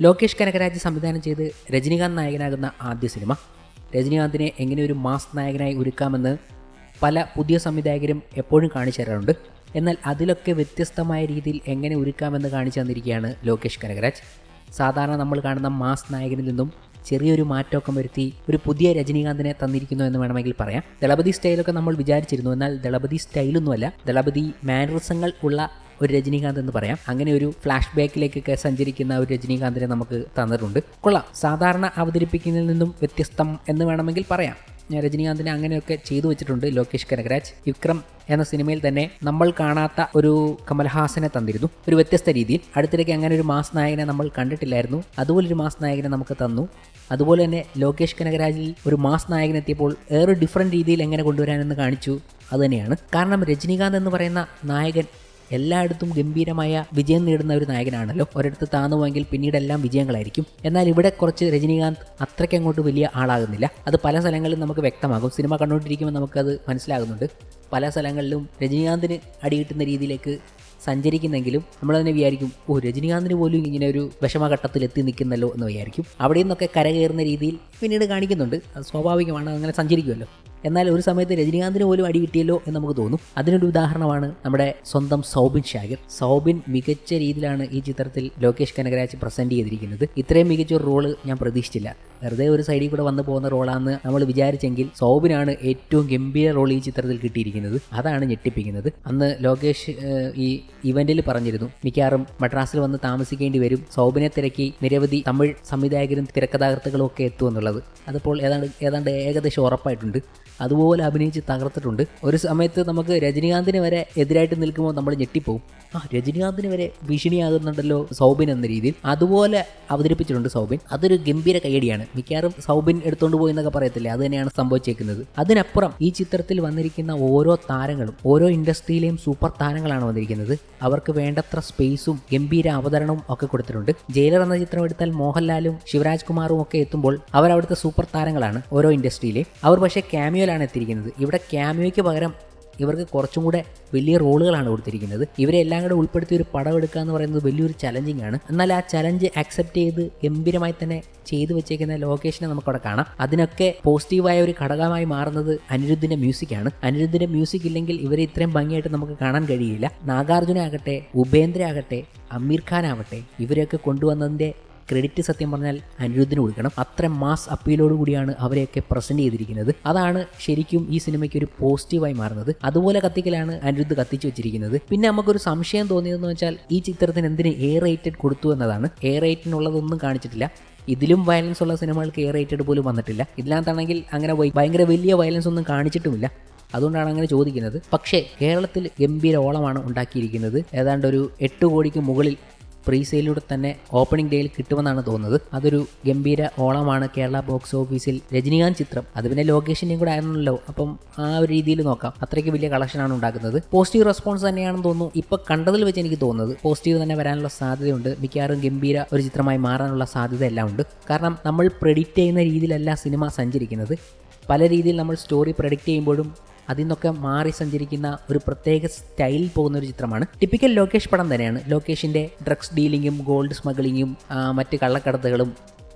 ലോകേഷ് കനകരാജ് സംവിധാനം ചെയ്ത് രജനീകാന്ത് നായകനാകുന്ന ആദ്യ സിനിമ. രജനീകാന്തിനെ എങ്ങനെ ഒരു മാസ് നായകനായി ഒരുക്കാമെന്ന് പല പുതിയ സംവിധായകരും എപ്പോഴും കാണിച്ചു തരാറുണ്ട്. എന്നാൽ അതിലൊക്കെ വ്യത്യസ്തമായ രീതിയിൽ എങ്ങനെ ഒരുക്കാമെന്ന് കാണിച്ചു തന്നിരിക്കുകയാണ് ലോകേഷ് കനകരാജ്. സാധാരണ നമ്മൾ കാണുന്ന മാസ് നായകനിൽ നിന്നും ചെറിയൊരു മാറ്റമൊക്കെ വരുത്തി ഒരു പുതിയ രജനീകാന്തിനെ തന്നിരിക്കുന്നു എന്ന് വേണമെങ്കിൽ പറയാം. ദളപതി സ്റ്റൈലൊക്കെ നമ്മൾ വിചാരിച്ചിരുന്നു, എന്നാൽ ദളപതി സ്റ്റൈലൊന്നുമല്ല, ദളപതി മാനറിസങ്ങൾ ഉള്ള ഒരു രജനീകാന്ത് എന്ന് പറയാം. അങ്ങനെ ഒരു ഫ്ലാഷ് ബാക്കിലേക്കൊക്കെ സഞ്ചരിക്കുന്ന ഒരു രജനീകാന്തിനെ നമുക്ക് തന്നിട്ടുണ്ട്. കൊള്ളാം. സാധാരണ അവതരിപ്പിക്കുന്നതിൽ നിന്നും വ്യത്യസ്തം എന്ന് വേണമെങ്കിൽ പറയാം. രജനീകാന്തിനെ അങ്ങനെയൊക്കെ ചെയ്തു വെച്ചിട്ടുണ്ട് ലോകേഷ് കനകരാജ്. വിക്രം എന്ന സിനിമയിൽ തന്നെ നമ്മൾ കാണാത്ത ഒരു കമൽഹാസനെ തന്നിരുന്നു, ഒരു വ്യത്യസ്ത രീതിയിൽ. അടുത്തിടയ്ക്ക് അങ്ങനെ ഒരു മാസ് നായകനെ നമ്മൾ കണ്ടിട്ടില്ലായിരുന്നു. അതുപോലൊരു മാസ് നായകനെ നമുക്ക് തന്നു. അതുപോലെ തന്നെ ലോകേഷ് കനകരാജിൽ ഒരു മാസ് നായകനെത്തിയപ്പോൾ വേറെ ഡിഫറൻറ്റ് രീതിയിൽ എങ്ങനെ കൊണ്ടുവരാനെന്ന് കാണിച്ചു. അതുതന്നെയാണ് കാരണം. രജനീകാന്ത് എന്ന് പറയുന്ന നായകൻ എല്ലായിടത്തും ഗംഭീരമായ വിജയം നേടുന്ന ഒരു നായകനാണല്ലോ. ഒരിടത്ത് താന്നുപോയെങ്കിൽ പിന്നീടെല്ലാം വിജയങ്ങളായിരിക്കും. എന്നാൽ ഇവിടെ കുറച്ച് രജനീകാന്ത് അത്രയ്ക്ക് അങ്ങോട്ട് വലിയ ആളാകുന്നില്ല. അത് പല സ്ഥലങ്ങളിലും നമുക്ക് വ്യക്തമാകും. സിനിമ കണ്ടുകൊണ്ടിരിക്കുമ്പോൾ നമുക്കത് മനസ്സിലാകുന്നുണ്ട്. പല സ്ഥലങ്ങളിലും രജനീകാന്തിന് അടികിട്ടുന്ന രീതിയിലേക്ക് സഞ്ചരിക്കുന്നെങ്കിലും നമ്മളതിനെ വിചാരിക്കും, രജനീകാന്തിന് പോലും ഇങ്ങനെ ഒരു വിഷമഘട്ടത്തിൽ എത്തി നിൽക്കുന്നല്ലോ എന്ന് വിചാരിക്കും. അവിടെ നിന്നൊക്കെ കരകയറുന്ന രീതിയിൽ പിന്നീട് കാണിക്കുന്നുണ്ട്. അത് സ്വാഭാവികമാണ്, അങ്ങനെ സഞ്ചരിക്കുമല്ലോ. എന്നാൽ ഒരു സമയത്ത് രജനീകാന്തിന് പോലും അടി കിട്ടിയല്ലോ എന്ന് നമുക്ക് തോന്നും. അതിനൊരു ഉദാഹരണമാണ് നമ്മുടെ സ്വന്തം സൗബിൻ ഷാഹിർ. സൗബിൻ മികച്ച രീതിയിലാണ് ഈ ചിത്രത്തിൽ ലോകേഷ് കനകരാജ് പ്രസന്റ് ചെയ്തിരിക്കുന്നത്. ഇത്രയും മികച്ച ഒരു റോള് ഞാൻ പ്രതീക്ഷിച്ചില്ല. വെറുതെ ഒരു സൈഡിൽ കൂടെ വന്നു പോകുന്ന റോളാണെന്ന് നമ്മൾ വിചാരിച്ചെങ്കിൽ സൗബിനാണ് ഏറ്റവും ഗംഭീര റോൾ ഈ ചിത്രത്തിൽ കിട്ടിയിരിക്കുന്നത്. അതാണ് ഞെട്ടിപ്പിക്കുന്നത്. അന്ന് ലോകേഷ് ഈ ഇവന്റിൽ പറഞ്ഞിരുന്നു, മിക്കവാറും മദ്രാസിൽ വന്ന് താമസിക്കേണ്ടി വരും, സൗബിനെ തിരക്കി നിരവധി തമിഴ് സംവിധായകരും തിരക്കഥാകൃത്തുക്കളും ഒക്കെ എത്തുമെന്നുള്ളത്. അതിപ്പോൾ ഏതാണ്ട് ഏകദേശം ഉറപ്പായിട്ടുണ്ട്. അതുപോലെ അഭിനയിച്ച് തകർത്തിട്ടുണ്ട്. ഒരു സമയത്ത് നമുക്ക് രജനീകാന്തിന് വരെ എതിരായിട്ട് നിൽക്കുമ്പോൾ നമ്മൾ ഞെട്ടിപ്പോവും. രജനീകാന്തിന് വരെ ഭീഷണിയാകുന്നുണ്ടല്ലോ സൗബിൻ എന്ന രീതിയിൽ. അതുപോലെ അവതരിപ്പിച്ചിട്ടുണ്ട് സൗബിൻ. അതൊരു ഗംഭീര കയ്യടിയാണ്. മിക്കവാറും സൗബിൻ എടുത്തുകൊണ്ട് പോയി എന്നൊക്കെ പറയത്തില്ലേ, അത് തന്നെയാണ് സംഭവിച്ചേക്കുന്നത്. അതിനപ്പുറം ഈ ചിത്രത്തിൽ വന്നിരിക്കുന്ന ഓരോ താരങ്ങളും ഓരോ ഇൻഡസ്ട്രിയിലെയും സൂപ്പർ താരങ്ങളാണ് വന്നിരിക്കുന്നത്. അവർക്ക് വേണ്ടത്ര സ്പേസും ഗംഭീര അവതരണവും ഒക്കെ കൊടുത്തിട്ടുണ്ട്. ജയിലർ എന്ന ചിത്രം എടുത്താൽ മോഹൻലാലും ശിവരാജ് കുമാറും ഒക്കെ എത്തുമ്പോൾ അവരവിടുത്തെ സൂപ്പർ താരങ്ങളാണ് ഓരോ ഇൻഡസ്ട്രിയിലെ. അവർ പക്ഷേ ക്യാമിയോയിലാണ് എത്തിയിരിക്കുന്നത്. ഇവിടെ ക്യാമിയോയ്ക്ക് പകരം ഇവർക്ക് കുറച്ചും കൂടെ വലിയ റോളുകളാണ് കൊടുത്തിരിക്കുന്നത്. ഇവരെ എല്ലാം കൂടെ ഉൾപ്പെടുത്തി ഒരു പടം എടുക്കുക എന്ന് പറയുന്നത് വലിയൊരു ചലഞ്ചിങ് ആണ്. എന്നാൽ ആ ചലഞ്ച് അക്സെപ്റ്റ് ചെയ്ത് ഗംഭീരമായി തന്നെ ചെയ്തു വെച്ചേക്കുന്ന ലൊക്കേഷനെ നമുക്കവിടെ കാണാം. അതിനൊക്കെ പോസിറ്റീവായ ഒരു ഘടകമായി മാറുന്നത് അനിരുദ്ധിന്റെ മ്യൂസിക്കാണ്. അനിരുദ്ധിന്റെ മ്യൂസിക് ഇല്ലെങ്കിൽ ഇവരെ ഇത്രയും ഭംഗിയായിട്ട് നമുക്ക് കാണാൻ കഴിയില്ല. നാഗാർജുന ആകട്ടെ, ഉപേന്ദ്ര ആകട്ടെ, അമീർ ഖാൻ ആവട്ടെ, ഇവരെയൊക്കെ കൊണ്ടുവന്നതിന്റെ ക്രെഡിറ്റ് സത്യം പറഞ്ഞാൽ അനിരുദ്ധിന് കൊടുക്കണം. അത്ര മാസ് അപ്പീലോട് കൂടിയാണ് അവരെയൊക്കെ പ്രസന്റ് ചെയ്തിരിക്കുന്നത്. അതാണ് ശരിക്കും ഈ സിനിമയ്ക്ക് ഒരു പോസിറ്റീവായി മാറുന്നത്. അതുപോലെ കത്തിക്കലാണ് അനിരുദ്ധ് കത്തിച്ചു വെച്ചിരിക്കുന്നത്. പിന്നെ നമുക്കൊരു സംശയം തോന്നിയതെന്ന് വെച്ചാൽ ഈ ചിത്രത്തിന് എന്തിന് എ റേറ്റഡ് കൊടുത്തു എന്നതാണ്. എ റേറ്റിനുള്ളതൊന്നും കാണിച്ചിട്ടില്ല. ഇതിലും വയലൻസ് ഉള്ള സിനിമകൾക്ക് എ റേറ്റഡ് പോലും വന്നിട്ടില്ല. ഇതിനകത്താണെങ്കിൽ അങ്ങനെ ഭയങ്കര വലിയ വയലൻസ് ഒന്നും കാണിച്ചിട്ടുമില്ല. അതുകൊണ്ടാണ് അങ്ങനെ ചോദിക്കുന്നത്. പക്ഷേ കേരളത്തിൽ ഗംഭീര ഓളമാണ് ഉണ്ടാക്കിയിരിക്കുന്നത്. ഏതാണ്ട് ഒരു 8 കോടിക്ക് മുകളിൽ പ്രീസെയിലൂടെ തന്നെ ഓപ്പണിംഗ് ഡേയിൽ കിട്ടുമെന്നാണ് തോന്നുന്നത്. അതൊരു ഗംഭീര ഓളമാണ് കേരള ബോക്സ് ഓഫീസിൽ രജനീകാന്ത് ചിത്രം. അത് പിന്നെ ലൊക്കേഷൻ്റെയും കൂടെ ആയിരുന്നല്ലോ. അപ്പം ആ ഒരു രീതിയിൽ നോക്കാം. അത്രയ്ക്ക് വലിയ കളക്ഷനാണ് ഉണ്ടാക്കുന്നത്. പോസിറ്റീവ് റെസ്പോൺസ് തന്നെയാണെന്ന് തോന്നുന്നു. ഇപ്പോൾ കണ്ടതിൽ വെച്ച് എനിക്ക് തോന്നുന്നത് പോസിറ്റീവ് തന്നെ വരാനുള്ള സാധ്യതയുണ്ട്. മിക്കവാറും ഗംഭീര ഒരു ചിത്രമായി മാറാനുള്ള സാധ്യത എല്ലാം ഉണ്ട്. കാരണം നമ്മൾ പ്രെഡിക്റ്റ് ചെയ്യുന്ന രീതിയിലല്ല സിനിമ സഞ്ചരിക്കുന്നത്. പല രീതിയിൽ നമ്മൾ സ്റ്റോറി പ്രെഡിക്റ്റ് ചെയ്യുമ്പോഴും അതിൽ നിന്നൊക്കെ മാറി സഞ്ചരിക്കുന്ന ഒരു പ്രത്യേക സ്റ്റൈലിൽ പോകുന്ന ഒരു ചിത്രമാണ്. ടിപ്പിക്കൽ ലോകേഷ് പടം തന്നെയാണ്. ലോകേഷിൻ്റെ ഡ്രഗ്സ് ഡീലിങ്ങും ഗോൾഡ് സ്മഗ്ലിങ്ങും മറ്റ് കള്ളക്കടത്തുകളും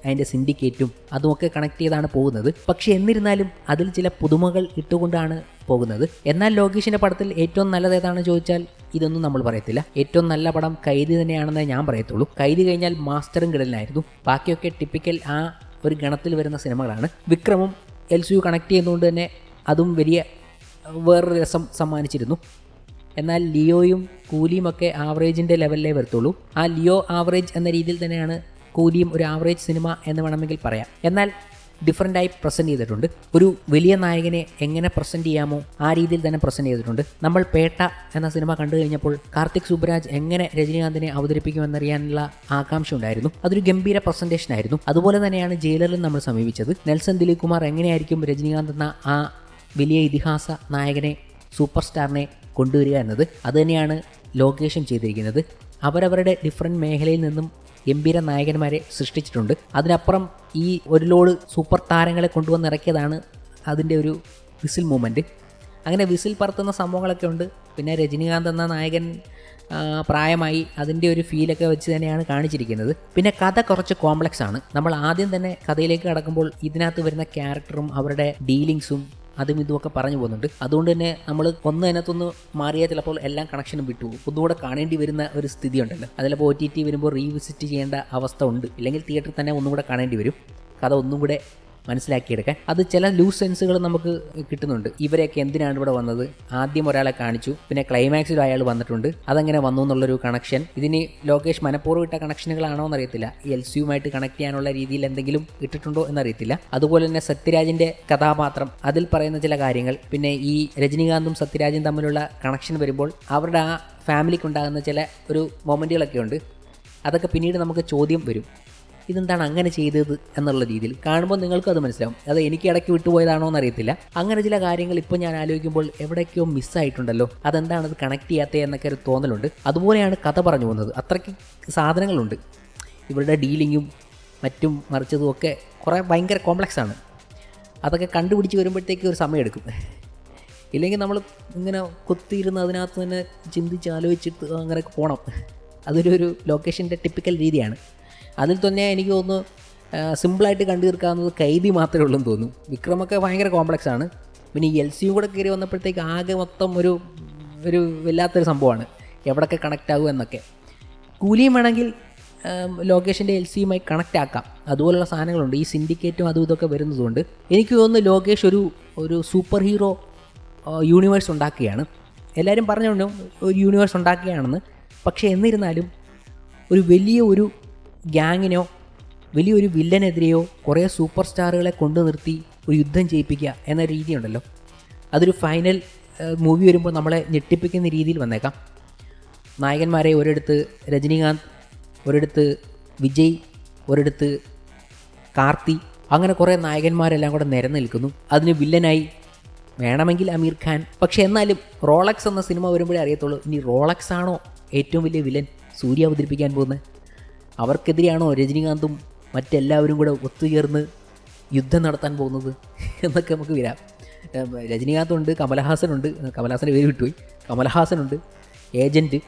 അതിൻ്റെ സിൻഡിക്കേറ്റും അതുമൊക്കെ കണക്ട് ചെയ്താണ് പോകുന്നത്. പക്ഷേ എന്നിരുന്നാലും അതിൽ ചില പുതുമകൾ ഇട്ടുകൊണ്ടാണ് പോകുന്നത്. എന്നാൽ ലോകേഷിൻ്റെ പടത്തിൽ ഏറ്റവും നല്ലത് ഏതാണെന്ന് ചോദിച്ചാൽ ഇതൊന്നും നമ്മൾ പറയത്തില്ല. ഏറ്റവും നല്ല പടം കൈദി തന്നെയാണെന്നേ ഞാൻ പറയത്തുള്ളൂ. കൈദി കഴിഞ്ഞാൽ മാസ്റ്ററും കിടലിനായിരുന്നു. ബാക്കിയൊക്കെ ടിപ്പിക്കൽ ആ ഒരു ഗണത്തിൽ വരുന്ന സിനിമകളാണ്. വിക്രമും LCU കണക്ട് ചെയ്യുന്നതുകൊണ്ട് തന്നെ അതും വലിയ വേറൊരു രസം സമ്മാനിച്ചിരുന്നു. എന്നാൽ ലിയോയും കൂലിയും ഒക്കെ ആവറേജിൻ്റെ ലെവലിലേ വരത്തുള്ളൂ. ആ ലിയോ ആവറേജ് എന്ന രീതിയിൽ തന്നെയാണ് കൂലിയും ഒരു ആവറേജ് സിനിമ എന്ന് വേണമെങ്കിൽ പറയാം. എന്നാൽ ഡിഫറൻ്റായി പ്രസൻറ്റ് ചെയ്തിട്ടുണ്ട്. ഒരു വലിയ നായകനെ എങ്ങനെ പ്രസൻറ്റ് ചെയ്യാമോ ആ രീതിയിൽ തന്നെ പ്രസൻറ്റ് ചെയ്തിട്ടുണ്ട്. നമ്മൾ പേട്ട എന്ന സിനിമ കണ്ടു കഴിഞ്ഞപ്പോൾ കാർത്തിക് സുബ്രാജ് എങ്ങനെ രജനീകാന്തിനെ അവതരിപ്പിക്കുമെന്നറിയാനുള്ള ആകാംക്ഷ ഉണ്ടായിരുന്നു. അതൊരു ഗംഭീര പ്രസൻറ്റേഷൻ ആയിരുന്നു. അതുപോലെ തന്നെയാണ് ജയിലറിൽ നമ്മൾ സമീപിച്ചത്. നെൽസൺ ദിലീപ് കുമാർ എങ്ങനെയായിരിക്കും രജനീകാന്ത് എന്ന ആ വലിയ ഇതിഹാസ നായകനെ, സൂപ്പർ സ്റ്റാറിനെ കൊണ്ടുവരിക എന്നത്. അതുതന്നെയാണ് ലോകേഷും ചെയ്തിരിക്കുന്നത്. അവരവരുടെ ഡിഫറൻറ്റ് മേഖലയിൽ നിന്നും ഗംഭീര നായകന്മാരെ സൃഷ്ടിച്ചിട്ടുണ്ട്. അതിനപ്പുറം ഈ ഒരു ലോഡ് സൂപ്പർ താരങ്ങളെ കൊണ്ടുവന്നിറക്കിയതാണ് അതിൻ്റെ ഒരു വിസിൽ മൂമെൻറ്റ്. അങ്ങനെ വിസിൽ പറത്തുന്ന സംഭവങ്ങളൊക്കെ ഉണ്ട്. പിന്നെ രജനീകാന്ത് എന്ന നായകൻ പ്രായമായി അതിൻ്റെ ഒരു ഫീലൊക്കെ വെച്ച് തന്നെയാണ് കാണിച്ചിരിക്കുന്നത്. പിന്നെ കഥ കുറച്ച് കോംപ്ലക്സ് ആണ്. നമ്മൾ ആദ്യം തന്നെ കഥയിലേക്ക് കടക്കുമ്പോൾ ഇതിനകത്ത് വരുന്ന ക്യാരക്ടറും അവരുടെ ഡീലിങ്സും അതും ഇതുമൊക്കെ പറഞ്ഞു പോകുന്നുണ്ട്. അതുകൊണ്ട് തന്നെ നമ്മൾ അതിനകത്തൊന്ന് മാറിയാൽ ചിലപ്പോൾ എല്ലാം കണക്ഷനും വിട്ടുപോകും. ഒന്നുകൂടെ കാണേണ്ടി വരുന്ന ഒരു സ്ഥിതി ഉണ്ടല്ലോ. അതിലിപ്പോൾ OTT വരുമ്പോൾ റീവിസിറ്റ് ചെയ്യേണ്ട അവസ്ഥ ഉണ്ട്. ഇല്ലെങ്കിൽ തിയേറ്ററിൽ തന്നെ ഒന്നും കൂടെ കാണേണ്ടി വരും, കഥ ഒന്നും കൂടെ മനസ്സിലാക്കിയെടുക്കാൻ. അത് ചില ലൂസ് സെൻസുകൾ നമുക്ക് കിട്ടുന്നുണ്ട്. ഇവരെയൊക്കെ എന്തിനാണ് ഇവിടെ വന്നത്, ആദ്യം ഒരാളെ കാണിച്ചു, പിന്നെ ക്ലൈമാക്സിൽ അയാൾ വന്നിട്ടുണ്ട്, അതെങ്ങനെ വന്നു എന്നുള്ളൊരു കണക്ഷൻ. ഇതിന് ലോകേഷ് മനഃപൂർവ്വം ഇട്ട കണക്ഷനുകളാണോ എന്നറിയത്തില്ല. LCയുമായിട്ട് കണക്ട് ചെയ്യാനുള്ള രീതിയിൽ എന്തെങ്കിലും ഇട്ടിട്ടുണ്ടോ എന്നറിയത്തില്ല. അതുപോലെ തന്നെ സത്യരാജിൻ്റെ കഥാപാത്രം, അതിൽ പറയുന്ന ചില കാര്യങ്ങൾ, പിന്നെ ഈ രജനീകാന്തും സത്യരാജും തമ്മിലുള്ള കണക്ഷൻ വരുമ്പോൾ അവരുടെ ആ ഫാമിലിക്ക് ഉണ്ടാകുന്ന ചില ഒരു മൊമെൻറ്റുകളൊക്കെ ഉണ്ട്. അതൊക്കെ പിന്നീട് നമുക്ക് ചോദ്യം വരും, ഇതെന്താണ് അങ്ങനെ ചെയ്തത് എന്നുള്ള രീതിയിൽ കാണുമ്പോൾ നിങ്ങൾക്കും അത് മനസ്സിലാവും. അത് എനിക്ക് ഇടയ്ക്ക് വിട്ടുപോയതാണോ എന്നറിയത്തില്ല. അങ്ങനെ ചില കാര്യങ്ങൾ ഇപ്പോൾ ഞാൻ ആലോചിക്കുമ്പോൾ എവിടേക്കോ മിസ്സായിട്ടുണ്ടല്ലോ, അതെന്താണ് അത് കണക്ട് ചെയ്യാത്തത് എന്നൊക്കെ ഒരു തോന്നലുണ്ട്. അതുപോലെയാണ് കഥ പറഞ്ഞു പോകുന്നത്. അത്രയ്ക്ക് സാധനങ്ങളുണ്ട്. ഇവരുടെ ഡീലിങ്ങും മറ്റും മറിച്ചതും ഒക്കെ കുറേ ഭയങ്കര കോംപ്ലക്സ് ആണ്. അതൊക്കെ കണ്ടുപിടിച്ച് വരുമ്പോഴത്തേക്ക് ഒരു സമയമെടുക്കും. ഇല്ലെങ്കിൽ നമ്മൾ ഇങ്ങനെ കുത്തിയിരുന്ന് അതിനകത്ത് തന്നെ ചിന്തിച്ച് ആലോചിച്ചിട്ട് അങ്ങനെയൊക്കെ പോകണം. അതൊരു ലൊക്കേഷൻ്റെ ടിപ്പിക്കൽ രീതിയാണ്. അതിൽ തന്നെ എനിക്ക് തോന്നുന്നു സിമ്പിളായിട്ട് കണ്ടു തീർക്കാവുന്നത് കൈദി മാത്രമേ ഉള്ളൂ എന്ന് തോന്നുന്നു. വിക്രമൊക്കെ ഭയങ്കര കോംപ്ലക്സ് ആണ്. പിന്നെ ഈ LCയും കൂടെ കയറി വന്നപ്പോഴത്തേക്ക് ആകെ മൊത്തം ഒരു വല്ലാത്തൊരു സംഭവമാണ്, എവിടെയൊക്കെ കണക്റ്റ് ആകും എന്നൊക്കെ. കൂലിയും വേണമെങ്കിൽ ലോകേഷിൻ്റെ LCയുമായി കണക്റ്റ് ആക്കാം. അതുപോലുള്ള സാധനങ്ങളുണ്ട്. ഈ സിൻഡിക്കേറ്റും അതും ഇതൊക്കെ വരുന്നതുകൊണ്ട് എനിക്ക് തോന്നുന്നു ലോകേഷ് ഒരു സൂപ്പർ ഹീറോ യൂണിവേഴ്സ് ഉണ്ടാക്കുകയാണ്. എല്ലാവരും പറഞ്ഞുകൊണ്ട് ഒരു യൂണിവേഴ്സ് ഉണ്ടാക്കുകയാണെന്ന്. പക്ഷേ എന്നിരുന്നാലും ഒരു ഗ്യാങ്ങിനോ വലിയൊരു വില്ലനെതിരെയോ കുറേ സൂപ്പർ സ്റ്റാറുകളെ കൊണ്ടു നിർത്തി ഒരു യുദ്ധം ചെയ്യിപ്പിക്കുക എന്ന രീതിയുണ്ടല്ലോ, അതൊരു ഫൈനൽ മൂവി വരുമ്പോൾ നമ്മളെ ഞെട്ടിപ്പിക്കുന്ന രീതിയിൽ വന്നേക്കാം. നായകന്മാരെ ഒരിടത്ത് രജനീകാന്ത്, ഒരിടത്ത് വിജയ്, ഒരിടത്ത് കാർത്തി, അങ്ങനെ കുറേ നായകന്മാരെല്ലാം കൂടെ നിരന്ന് നിൽക്കുന്നു. അതിന് വില്ലനായി വേണമെങ്കിൽ അമീർ ഖാൻ. പക്ഷെ എന്നാലും റോളക്സ് എന്ന സിനിമ വരുമ്പോഴേ അറിയത്തുള്ളൂ ഇനി റോളക്സ് ആണോ ഏറ്റവും വലിയ വില്ലൻ സൂര്യ അവതരിപ്പിക്കാൻ പോകുന്നത്. അവർക്കെതിരെയാണോ രജനീകാന്തും മറ്റെല്ലാവരും കൂടെ ഒത്തുചേർന്ന് യുദ്ധം നടത്താൻ പോകുന്നത് എന്നൊക്കെ നമുക്ക് വരാം. രജനീകാന്തുണ്ട്, കമലഹാസൻ്റെ പേര് വിട്ടുപോയി, കമലഹാസനുണ്ട്, ഏജൻറ്റ്,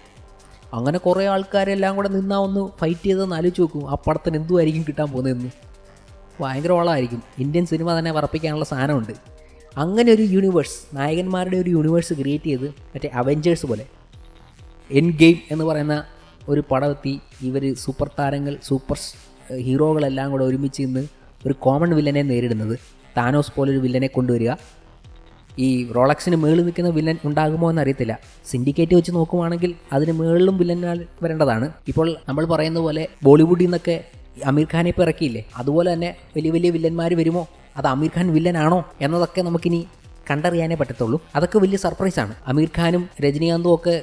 അങ്ങനെ കുറേ ആൾക്കാരെല്ലാം കൂടെ നിന്നാൽ ഒന്ന് ഫൈറ്റ് ചെയ്തതെന്ന് ആലോചിച്ച് നോക്കും. ആ പടത്തിന് എന്തുമായിരിക്കും കിട്ടാൻ പോകുന്നതെന്ന്. ഭയങ്കര ഓളമായിരിക്കും. ഇന്ത്യൻ സിനിമ തന്നെ വിറപ്പിക്കാനുള്ള സാധനമുണ്ട്. അങ്ങനെ ഒരു യൂണിവേഴ്സ്, നായകന്മാരുടെ ഒരു യൂണിവേഴ്സ് ക്രിയേറ്റ് ചെയ്ത് മറ്റേ അവെഞ്ചേഴ്സ് പോലെ എൻഡ് ഗെയിം എന്ന് പറയുന്ന ഒരു പടമെത്തി ഇവർ സൂപ്പർ താരങ്ങൾ, സൂപ്പർ ഹീറോകളെല്ലാം കൂടെ ഒരുമിച്ച് നിന്ന് ഒരു കോമൺ വില്ലനെ നേരിടുന്നത്. താനോസ് പോലൊരു വില്ലനെ കൊണ്ടുവരിക. ഈ റോളക്സിന് മേളിൽ നിൽക്കുന്ന വില്ലൻ ഉണ്ടാകുമോ എന്നറിയത്തില്ല. സിൻഡിക്കേറ്റ് വെച്ച് നോക്കുവാണെങ്കിൽ അതിന് മേളിലും വില്ലനാൽ വരേണ്ടതാണ്. ഇപ്പോൾ നമ്മൾ പറയുന്ന പോലെ ബോളിവുഡിൽ നിന്നൊക്കെ അമീർ ഖാനെ ഇപ്പോൾ ഇറക്കിയില്ലേ, അതുപോലെ തന്നെ വലിയ വലിയ വില്ലന്മാർ വരുമോ, അത് അമീർ ഖാൻ വില്ലനാണോ എന്നതൊക്കെ നമുക്കിനി കണ്ടറിയാനേ പറ്റത്തുള്ളൂ. അതൊക്കെ വലിയ സർപ്രൈസാണ്. അമീർ ഖാനും രജനീകാന്തും ഒക്കെ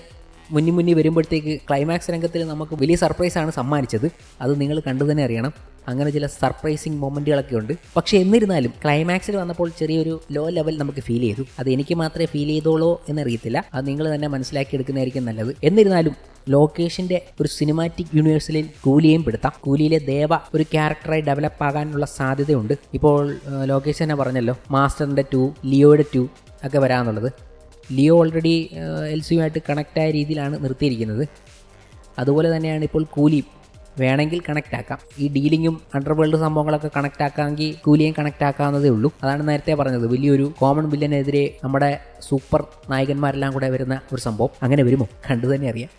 മുന്നിൽ വരുമ്പോഴത്തേക്ക് ക്ലൈമാക്സ് രംഗത്തിൽ നമുക്ക് വലിയ സർപ്രൈസാണ് സമ്മാനിച്ചത്. അത് നിങ്ങൾ കണ്ടു തന്നെ അറിയണം. അങ്ങനെ ചില സർപ്രൈസിങ് മൊമെൻറ്റുകളൊക്കെ ഉണ്ട്. പക്ഷേ എന്നിരുന്നാലും ക്ലൈമാക്സിൽ വന്നപ്പോൾ ചെറിയൊരു ലോ ലെവൽ നമുക്ക് ഫീൽ ചെയ്തു. അത് എനിക്ക് മാത്രമേ ഫീൽ ചെയ്തോളൂ എന്നറിയത്തില്ല. അത് നിങ്ങൾ തന്നെ മനസ്സിലാക്കി എടുക്കുന്നതായിരിക്കും നല്ലത്. എന്നിരുന്നാലും ലോകേഷിൻ്റെ ഒരു സിനിമാറ്റിക് യൂണിവേഴ്സിൽ കൂലിയെയും പെടുത്താം. കൂലിയിലെ ദേവ ഒരു ക്യാരക്ടറായി ഡെവലപ്പ് ആകാനുള്ള സാധ്യതയുണ്ട്. ഇപ്പോൾ ലോകേഷ് തന്നെ പറഞ്ഞല്ലോ മാസ്റ്ററിൻ്റെ 2, ലിയോയുടെ 2 ഒക്കെ വരാമെന്നുള്ളത്. ലിയോ ഓൾറെഡി LCയുമായിട്ട് കണക്റ്റായ രീതിയിലാണ് നിർത്തിയിരിക്കുന്നത്. അതുപോലെ തന്നെയാണ് ഇപ്പോൾ കൂലി വേണമെങ്കിൽ കണക്റ്റ് ആക്കാം. ഈ ഡീലിങ്ങും അണ്ടർവേൾഡ് സംഭവങ്ങളൊക്കെ കണക്റ്റ് ആക്കാമെങ്കിൽ കൂലിയും കണക്റ്റ് ആക്കാവുന്നതേ ഉള്ളൂ. അതാണ് നേരത്തെ പറഞ്ഞത്, വലിയൊരു കോമൺ വില്ലനെതിരെ നമ്മുടെ സൂപ്പർ നായകന്മാരെല്ലാം കൂടെ വരുന്ന ഒരു സംഭവം. അങ്ങനെ വരുമോ കണ്ടു തന്നെ അറിയാം.